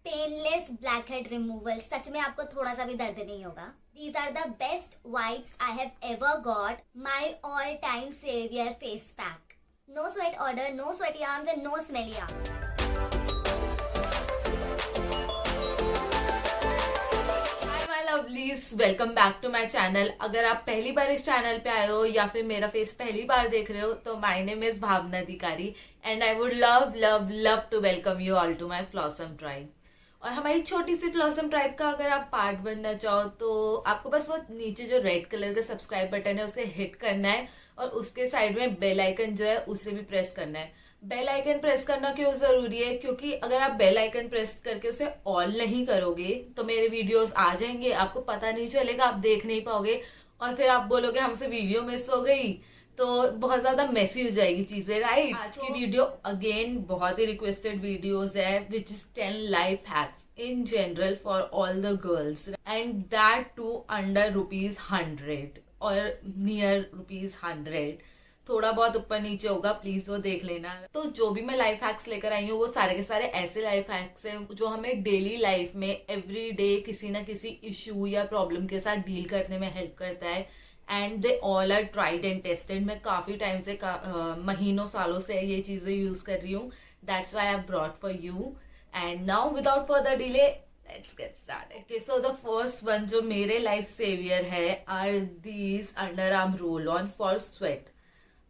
Painless blackhead removal, सच में आपको थोड़ा सा भी दर्द नहीं होगा। These are the best wipes I have ever got, my all time saviour face pack. No sweat odour, no sweaty arms and no smelly arms. Please welcome back to my channel. अगर आप पहली बार इस channel पे आए हो या फिर मेरा फेस पहली बार देख रहे हो तो my name is Bhavna Adhikari and I would love love love to welcome you all to my flawsome tribe. और हमारी छोटी सी फ्लॉसम ट्राइब का अगर आप पार्ट बनना चाहो तो आपको बस वो नीचे जो रेड कलर का सब्सक्राइब बटन है उसे हिट करना है और उसके साइड में बेल आइकन जो है उसे भी प्रेस करना है। बेल आइकन प्रेस करना क्यों जरूरी है? क्योंकि अगर आप बेल आइकन प्रेस करके उसे ऑन नहीं करोगे तो मेरे वीडियोस आ जाएंगे, आपको पता नहीं चलेगा, आप देख नहीं पाओगे और फिर आप बोलोगे हमसे वीडियो मिस हो गई, तो बहुत ज्यादा मेसी हो जाएगी चीजें, राइट? आज की वीडियो अगेन बहुत ही रिक्वेस्टेड वीडियोस है which is 10 life hacks in general for all the girls and that too under ₹100 और नियर ₹100। थोड़ा बहुत ऊपर नीचे होगा, प्लीज वो देख लेना। तो जो भी मैं लाइफ हैक्स लेकर आई हूँ वो सारे के सारे ऐसे लाइफ हैक्स हैं जो हमें डेली लाइफ में एवरी डे किसी ना किसी इश्यू या प्रॉब्लम के साथ डील करने में हेल्प करता है and they all are tried and tested. मैं काफी टाइम से महीनों सालों से ये चीजें यूज कर रही हूँ, that's why I brought for you and now without further delay let's get started. Okay, so the first one जो मेरे लाइफ सेवियर है are these underarm roll on for sweat.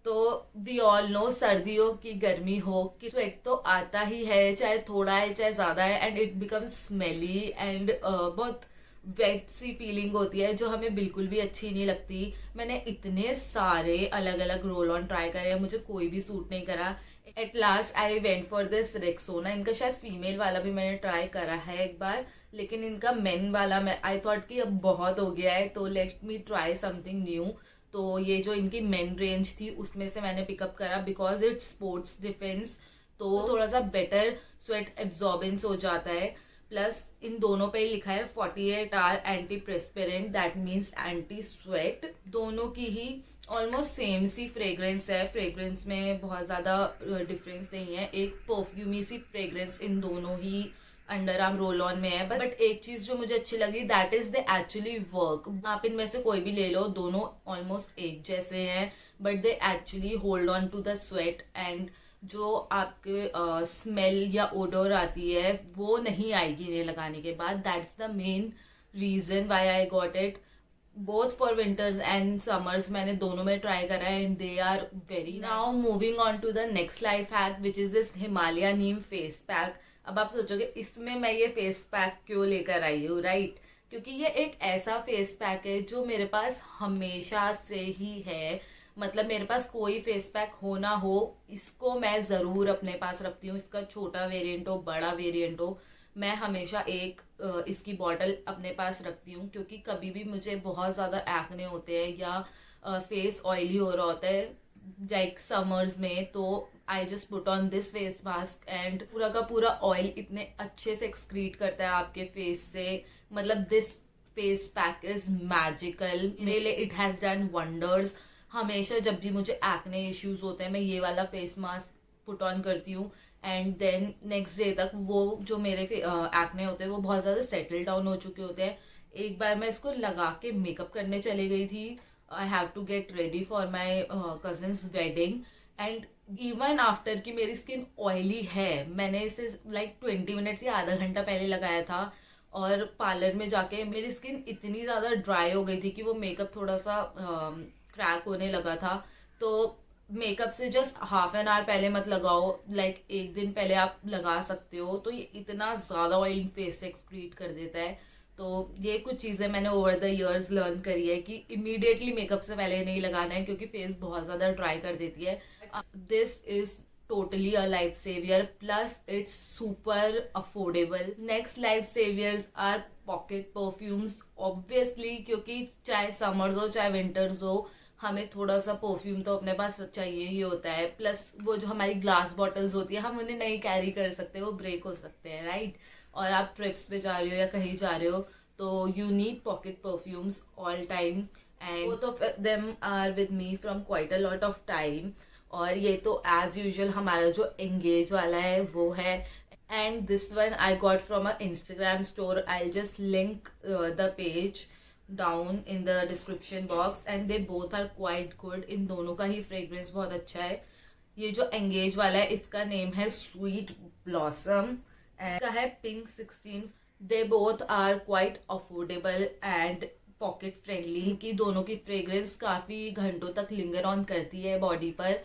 तो वी ऑल नो सर्दियों की गर्मी हो कि sweat तो आता ही है, चाहे थोड़ा है चाहे ज्यादा है and it becomes smelly and बहुत वेट सी फीलिंग होती है जो हमें बिल्कुल भी अच्छी नहीं लगती। मैंने इतने सारे अलग अलग रोल ऑन ट्राई करे हैं, मुझे कोई भी सूट नहीं करा। At last I went for this Rexona. इनका शायद फीमेल वाला भी मैंने ट्राई करा है एक बार, लेकिन इनका मेन वाला मैं आई थॉट कि अब बहुत हो गया है तो let me try something new. तो ये जो इनकी मेन रेंज थी उसमें से मैंने पिकअप करा बिकॉज इट स्पोर्ट्स डिफेंस, तो थोड़ा सा बेटर स्वेट एब्जॉर्बेंस हो जाता है। प्लस इन दोनों पे लिखा है 48 hour anti perspirant, that means anti sweat. दोनों की ही ऑलमोस्ट सेम सी फ्रेग्रेंस है, फ्रेग्रेंस में बहुत ज्यादा डिफरेंस नहीं है, एक परफ्यूमी सी फ्रेग्रेंस इन दोनों ही अंडर आर्म रोल ऑन में है। बट एक चीज जो मुझे अच्छी लगी that is they actually work. आप इनमें से कोई भी ले लो, दोनों ऑलमोस्ट एक जैसे हैं but they actually hold on to the sweat and जो आपके स्मेल या ओडोर आती है वो नहीं आएगी इन्हें लगाने के बाद। That's the main reason why I got it both for winters and summers. मैंने दोनों में ट्राई करा है and they are very. Now moving on to the next life hack which is this Himalaya neem face pack. अब आप सोचोगे इसमें मैं ये फेस पैक क्यों लेकर आई हूँ, राइट? क्योंकि ये एक ऐसा फेस पैक है जो मेरे पास हमेशा से ही है। मतलब मेरे पास कोई फेस पैक हो ना हो, इसको मैं जरूर अपने पास रखती हूँ। इसका छोटा वेरिएंट हो बड़ा वेरिएंट हो, मैं हमेशा एक इसकी बॉटल अपने पास रखती हूँ क्योंकि कभी भी मुझे बहुत ज्यादा एक्ने होते हैं या फेस ऑयली हो रहा होता है लाइक समर्स में, तो I just put on this face mask and पूरा का पूरा ऑयल इतने अच्छे से एक्सक्रीट करता है आपके फेस से। मतलब this face pack is magical, मेरे लिए इट हैज डन वंडर्स। हमेशा जब भी मुझे एक्ने इश्यूज होते हैं मैं ये वाला फेस मास्क पुट ऑन करती हूँ एंड देन नेक्स्ट डे तक वो जो मेरे एक्ने होते हैं वो बहुत ज्यादा सेटल डाउन हो चुके होते हैं। एक बार मैं इसको लगा के मेकअप करने चली गई थी, I have to get ready for my cousin's wedding and even after कि मेरी स्किन ऑयली है, मैंने इसे लाइक 20 मिनट्स या आधा घंटा पहले लगाया था और पार्लर में जाके मेरी स्किन इतनी ज्यादा ड्राई हो गई थी कि वो मेकअप थोड़ा सा क्रैक होने लगा था। तो मेकअप से जस्ट हाफ एन आवर पहले मत लगाओ, लाइक एक दिन पहले आप लगा सकते हो। तो ये इतना ज्यादा ऑयल फेस से एक्सक्रीट कर देता है। तो ये कुछ चीजें मैंने ओवर द इयर्स लर्न करी है कि इमीडिएटली मेकअप से पहले नहीं लगाना है क्योंकि फेस बहुत ज्यादा ड्राई कर देती है। This is totally a life savior plus it's super affordable. Next life saviors are pocket perfumes obviously, क्योंकि चाहे summers हो चाहे winters हो हमें थोड़ा सा परफ्यूम तो अपने पास चाहिए ही होता है। प्लस वो जो हमारी ग्लास बॉटल्स होती है हम उन्हें नहीं कैरी कर सकते, वो ब्रेक हो सकते हैं, राइट? और आप ट्रिप्स पे जा रहे हो या कहीं जा रहे हो तो you need pocket perfumes all time and both of them are with me from quite a lot of time. और ये तो एज यूजुअल हमारा जो एंगेज वाला है वो है and this one I got from a Instagram store. I'll just link the page down in the description box, and they both are quite good. इन दोनों का ही फ्रेग्रेंस बहुत अच्छा है. ये जो एंगेज वाला है इसका नेम है स्वीट ब्लॉसम, इसका है pink 16. They both are quite affordable and pocket friendly, कि दोनों की फ्रेग्रेंस काफी घंटों तक लिंगर ऑन करती है बॉडी पर.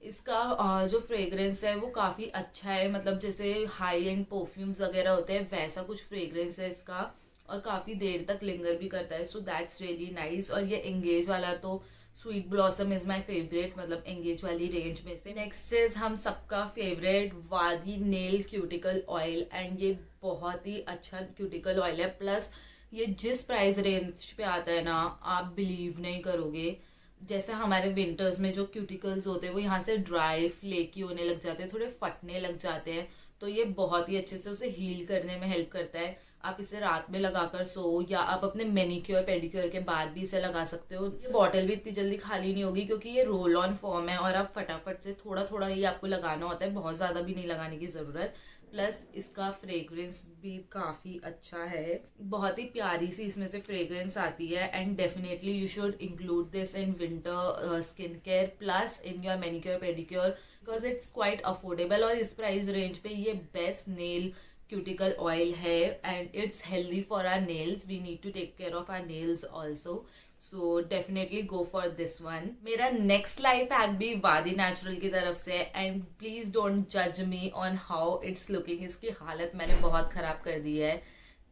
इसका जो फ्रेग्रेंस है वो काफी अच्छा है, मतलब जैसे हाई एंड परफ्यूम्स वगैरह होते हैं वैसा कुछ फ्रेग्रेंस है इसका, और काफी देर तक लिंगर भी करता है. So that's really nice. और ये एंगेज वाला तो sweet blossom is my favourite, मतलब एंगेज वाली रेंज में से. नेक्स्ट इज हम सबका फेवरेट वादी नेल क्यूटिकल ऑयल, एंड ये बहुत ही अच्छा क्यूटिकल ऑयल है. प्लस ये जिस प्राइस रेंज पे आता है ना, आप बिलीव नहीं करोगे. जैसे हमारे विंटर्स में जो क्यूटिकल्स होते हैं वो यहाँ से ड्राई फ्लेकी होने लग जाते हैं, थोड़े फटने लग जाते हैं, तो ये बहुत ही अच्छे से उसे हील करने में हेल्प करता है. आप इसे रात में लगाकर सो, या आप अपने मैनिक्योर पेडिक्योर के बाद भी इसे लगा सकते हो. ये बॉटल भी इतनी जल्दी खाली नहीं होगी क्योंकि ये रोल ऑन फॉर्म है, और आप फटाफट से थोड़ा थोड़ा ही आपको लगाना होता है, बहुत ज्यादा भी नहीं लगाने की जरूरत. प्लस इसका फ्रेग्रेंस भी काफी अच्छा है, बहुत ही प्यारी सी इसमें से फ्रेग्रेंस आती है. And definitely you should include this in winter skin care plus in your manicure pedicure, because it's quite affordable. और इस प्राइस रेंज पे ये बेस्ट नेल क्यूटिकल ऑयल है, and it's healthy for our nails. We need to take care of our nails also, so definitely go for this one. मेरा next life hack भी Vaadi natural की तरफ से, and please don't जज me on how it's looking. इसकी हालत मैंने बहुत खराब कर दी है.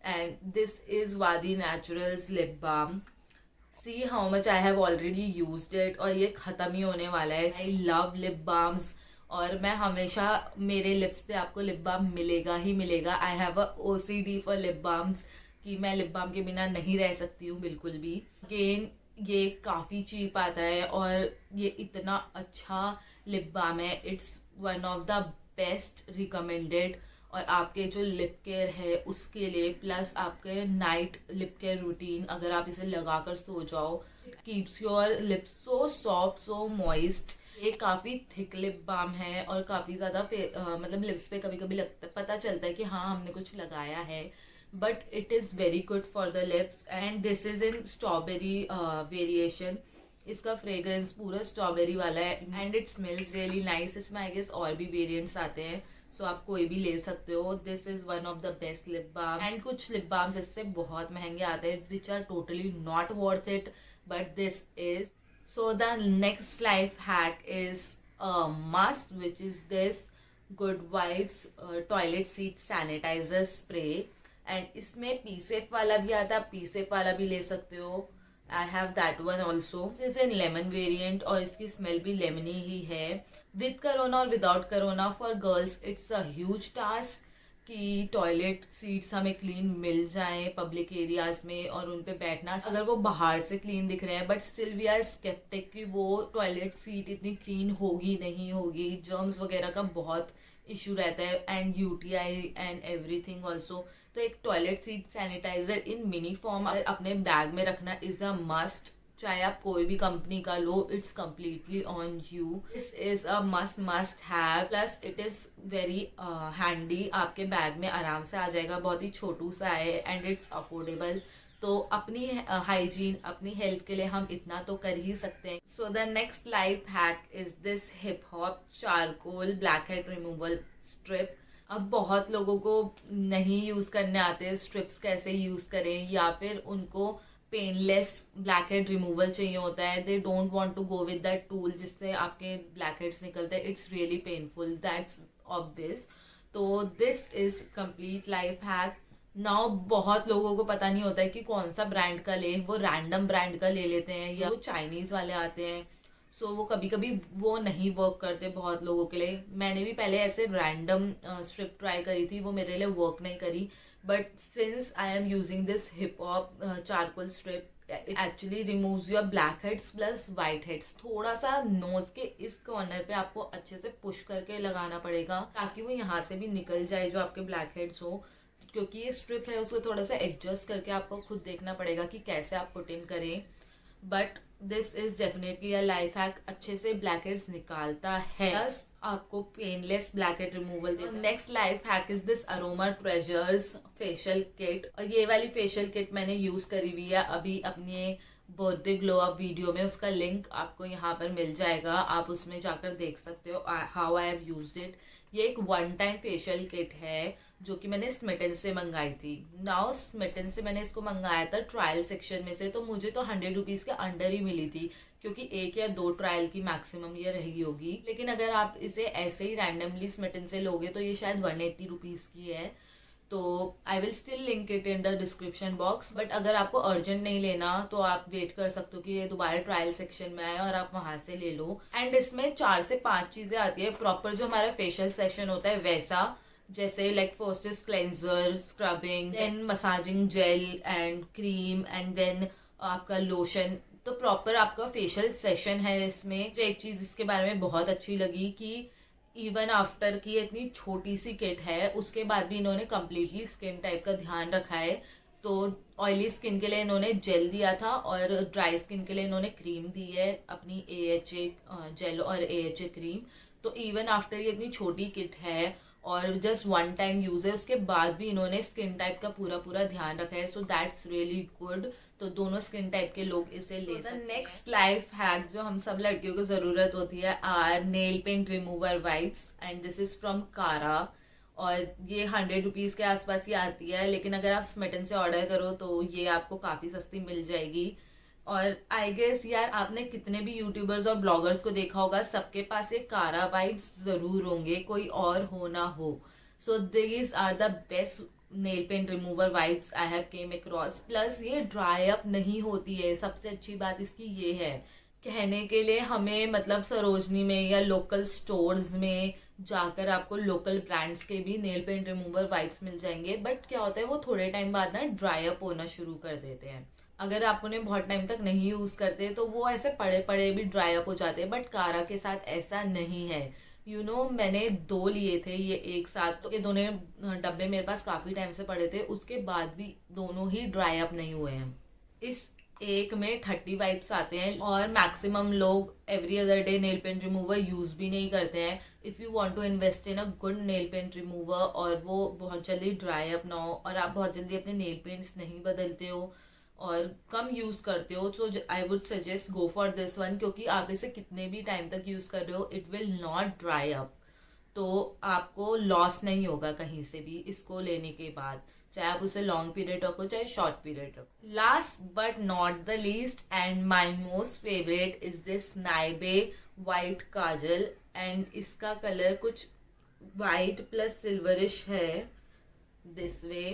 And this is Vaadi naturals lip balm. See how much I have already used it, और ये खत्म ही होने वाला है. आई लव लिप बाम्स, और मैं हमेशा मेरे लिप्स पे आपको लिप बाम मिलेगा ही मिलेगा. I have a OCD for lip balms, कि मैं लिप बाम के बिना नहीं रह सकती हूँ बिल्कुल भी. अगेन ये काफी चीप आता है, और ये इतना अच्छा लिप बाम है. It's one of the best recommended, और आपके जो लिप केयर है उसके लिए, प्लस आपके नाइट लिप केयर रूटीन, अगर आप इसे लगाकर सो जाओ, keeps your lips so soft so moist. ये काफी थिक लिप बाम है, और काफी ज्यादा मतलब लिप्स पे कभी कभी लगता पता चलता है कि हाँ हमने कुछ लगाया है, but it is very good for the lips. And this is in strawberry variation. इसका फ्रेग्रेंस पूरा स्ट्रॉबेरी वाला है, and it smells really nice. इसमें आई गेस और भी वेरिएंट्स आते हैं, सो आप कोई भी ले सकते हो. This is one of the best lip balm. And कुछ लिप बाम्स इससे बहुत महंगे आते हैं which are totally not worth it, but this is. So the next life hack is a must, which is this Good Vibes toilet seat sanitizer spray. And इसमें PSEF वाला भी आता है, PSEF वाला भी ले सकते हो. I have that one also. This is in lemon variant, और इसकी स्मेल भी लेमनी ही है. With corona और without corona, for girls it's a huge task कि टॉयलेट सीट्स हमें क्लीन मिल जाएं पब्लिक एरियाज में, और उन पे बैठना, अगर वो बाहर से क्लीन दिख रहे हैं but still we are skeptic कि वो टॉयलेट सीट इतनी क्लीन होगी नहीं होगी. जर्म्स वगैरह का बहुत इशू रहता है, and UTI and everything also. तो एक टॉयलेट सीट सैनिटाइजर इन मिनी फॉर्म अपने बैग में रखना इज अ मस्ट. चाहे आप कोई भी कंपनी का लो, it's completely on you. This is a must have. Plus it is very handy, आपके बैग में आराम से आ जाएगा. बहुत ही छोटू सा है, एंड इट्स अफोर्डेबल. तो अपनी हाइजीन अपनी हेल्थ के लिए हम इतना तो कर ही सकते हैं. So the next life hack is this hip hop charcoal black head removal strip. अब बहुत लोगों को नहीं यूज करने आते स्ट्रिप्स कैसे यूज करें, या फिर उनको पेनलेस ब्लैक हेड रिमूवल चाहिए होता है. They don't want to go with that tool जिससे आपके ब्लैक हेड्स निकलते हैं. It's really painful, that's obvious. तो this is complete life hack. Now बहुत लोगों को पता नहीं होता है कि कौन सा ब्रांड का ले, वो रैंडम ब्रांड का ले लेते हैं, या वो चाइनीज वाले आते हैं. सो वो कभी कभी वो नहीं वर्क करते बहुत लोगों के लिए. मैंने भी पहले ऐसे रैंडम स्ट्रिप ट्राई करी थी, वो मेरे लिए वर्क नहीं करी. But since I am using this hip hop charcoal strip, it actually removes your black heads plus white heads. थोड़ा सा नोज के इस कॉर्नर पे आपको अच्छे से पुश करके लगाना पड़ेगा, ताकि वो यहाँ से भी निकल जाए जो आपके ब्लैक हेड्स हो. क्योंकि ये स्ट्रिप है उसको थोड़ा सा एडजस्ट करके आपको खुद देखना पड़ेगा कि कैसे आप पुट इन करें. But this is definitely a life hack, अच्छे से ब्लैक हेड्स निकालता है. प्लस आपको पेनलेस ब्लैकहेड रिमूवल देगा। Next life hack is this aroma treasures facial kit, और ये वाली फेशियल किट मैंने यूज करी हुई है अभी अपने बर्थडे ग्लो अप वीडियो में। उसका लिंक आपको यहाँ पर मिल जाएगा, आप उसमें जाकर देख सकते हो how I have used it. ये एक वन टाइम फेशियल किट है जो कि मैंने स्मिटन से मंगाई थी। नाउ स्मिटन से मैंने इसको मंगाया था ट्रायल सेक्शन में से, तो मुझे तो 100 रुपीज के अंडर ही मिली थी, क्योंकि 1 या 2 ट्रायल की मैक्सिमम ये रही होगी। लेकिन अगर आप इसे ऐसे ही रैंडमली स्मिटन से लोगे तो ये शायद 180 रुपीज की है। तो I will still link it in the description box, but अगर आपको अर्जेंट नहीं लेना तो आप वेट कर सकते हो कि ये दोबारा ट्रायल सेक्शन में आए और आप वहां से ले लो। एंड इसमें 4 से 5 चीजें आती है प्रॉपर जो हमारा फेशियल सेक्शन होता है वैसा, जैसे like first is cleanser, scrubbing, then massaging gel and cream, and then आपका लोशन। तो प्रॉपर आपका फेशियल सेशन है इसमें। जो एक चीज इसके बारे में बहुत अच्छी लगी कि इवन आफ्टर की इतनी छोटी सी किट है उसके बाद भी इन्होंने कम्प्लीटली स्किन टाइप का ध्यान रखा है। तो ऑयली स्किन के लिए इन्होंने जेल दिया था और ड्राई स्किन के लिए इन्होंने क्रीम दी है, अपनी AHA जेल और AHA क्रीम। तो इवन आफ्टर ये इतनी छोटी किट है और जस्ट वन टाइम यूज है, उसके बाद भी इन्होंने स्किन टाइप का पूरा पूरा ध्यान रखा है। So that's really good. तो दोनों स्किन टाइप के लोग इसे ले सकते हैं। नेक्स्ट लाइफ हैक जो हम सब लड़कियों को जरूरत होती है are nail paint remover wipes, and this is from Kara, और ये 100 रुपीज के आसपास ही आती है। लेकिन अगर आप स्मिटन से ऑर्डर करो तो ये आपको काफी सस्ती मिल जाएगी। और आई गेस यार आपने कितने भी यूट्यूबर्स और ब्लॉगर्स को देखा होगा, सबके पास ये कारा वाइप्स जरूर होंगे, कोई और हो ना हो। So these are the best nail paint remover wipes I have came across. Plus ये ड्राई अप नहीं होती है, सबसे अच्छी बात इसकी ये है। कहने के लिए हमें मतलब सरोजनी में या लोकल स्टोर्स में जाकर आपको लोकल ब्रांड्स के भी नेल पेंट रिमूवर वाइप्स मिल जाएंगे, बट क्या होता है वो थोड़े टाइम बाद ना ड्राई अप होना शुरू कर देते हैं। अगर आप उन्हें बहुत टाइम तक नहीं यूज करते तो वो ऐसे पड़े पड़े भी ड्राई अप हो जाते हैं, बट कारा के साथ ऐसा नहीं है। मैंने 2 लिए थे ये एक साथ, तो ये दोनों डब्बे मेरे पास काफी टाइम से पड़े थे, उसके बाद भी दोनों ही ड्राई अप नहीं हुए हैं। इस एक में 30 वाइप्स आते हैं और मैक्सिमम लोग every other day nail paint remover use भी नहीं करते हैं। If you want to invest in a good nail paint remover और वो बहुत जल्दी ड्राई अप ना हो और आप बहुत जल्दी अपने नेल पेंट्स नहीं बदलते हो और कम यूज करते हो, so I would suggest go for this one, क्योंकि आप इसे कितने भी टाइम तक यूज कर रहे हो it will not dry up. तो आपको लॉस नहीं होगा कहीं से भी इसको लेने के बाद, चाहे आप उसे लॉन्ग पीरियड रखो चाहे शॉर्ट पीरियड रखो। Last but not the least and my most favourite is this Nybae white kajal, and इसका कलर कुछ वाइट प्लस सिल्वरिश है this way,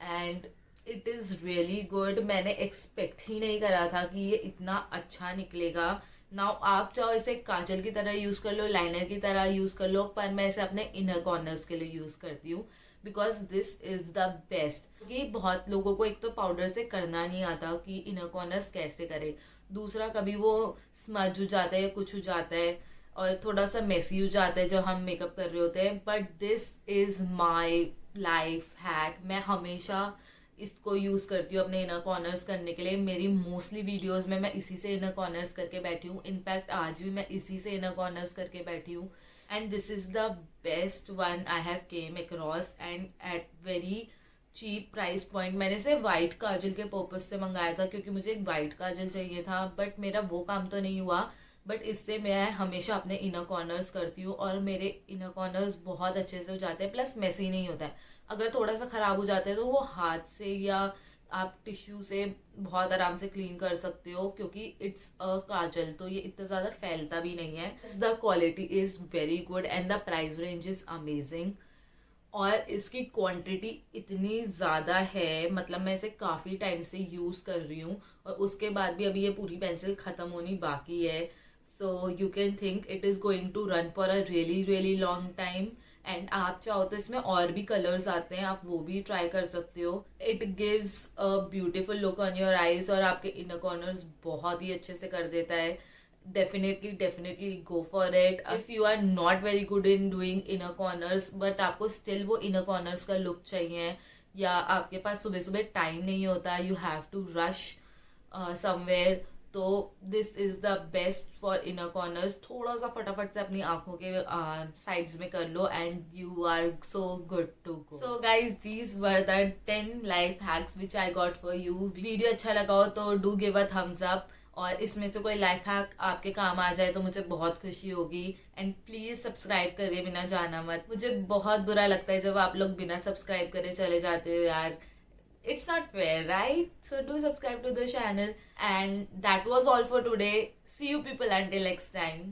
and it is really good. मैंने एक्सपेक्ट ही नहीं करा था कि ये इतना अच्छा निकलेगा। नाउ आप चाहो इसे काजल की तरह यूज कर लो, लाइनर की तरह यूज कर लो, पर मैं इसे अपने इनर कॉर्नर्स के लिए यूज करती हूँ because this is the best. क्योंकि बहुत लोगों को एक तो पाउडर से करना नहीं आता कि इनर कॉर्नर्स कैसे करे, दूसरा कभी वो स्मज हो जाता है या कुछ हो जाता है और थोड़ा सा मेसी हो जाता है जब हम मेकअप कर रहे होते हैं। But this is my life hack. मैं हमेशा इसको यूज करती हूँ अपने इनर कॉर्नर्स करने के लिए। मेरी मोस्टली वीडियोस में मैं इसी से इनर कॉर्नर्स करके बैठी हूँ, इनफैक्ट आज भी मैं इसी से इनर कॉर्नर्स करके बैठी हूँ। And this is the best one I have came across and at very cheap price point. मैंने इसे व्हाइट काजल के पर्पज से मंगाया था क्योंकि मुझे एक व्हाइट काजल चाहिए था, बट मेरा वो काम तो नहीं हुआ। बट इससे मैं हमेशा अपने इनर कॉर्नर्स करती हूँ और मेरे इनर कॉर्नर्स बहुत अच्छे से हो जाते हैं, प्लस मेसी नहीं होता है। अगर थोड़ा सा खराब हो जाता है तो वो हाथ से या आप टिश्यू से बहुत आराम से क्लीन कर सकते हो क्योंकि इट्स अ काजल, तो ये इतना ज्यादा फैलता भी नहीं है। The quality is very good and the price range is amazing और इसकी क्वांटिटी इतनी ज़्यादा है, मतलब मैं इसे काफ़ी टाइम से यूज़ कर रही हूँ और उसके बाद भी अभी ये पूरी पेंसिल ख़त्म होनी बाकी है। So you can think it is going to run for a really really long time. And आप चाहो तो इसमें और भी कलर्स आते हैं, आप वो भी ट्राई कर सकते हो। It gives a beautiful look on your eyes और आपके इनर कॉर्नर्स बहुत ही अच्छे से कर देता है। definitely go for it. If you are not very good in doing inner corners but आपको still वो inner corners का look चाहिए या आपके पास सुबह सुबह टाइम नहीं होता, you have to rush somewhere, तो this is the best for inner corners. थोड़ा सा फटाफट से अपनी आंखों के साइड्स में कर लो and you are so good to go. So guys these were the 10 life hacks which I got for you. Video अच्छा लगा हो तो do give a thumbs up, और इसमें से कोई लाइफ हैक आपके काम आ जाए तो मुझे बहुत खुशी होगी. एंड प्लीज सब्सक्राइब करिए बिना जाना मत. मुझे बहुत बुरा लगता है जब आप लोग बिना सब्सक्राइब करे चले जाते हो यार. It's not fair, right? So do subscribe to the channel. And that was all for today. See you people until next time.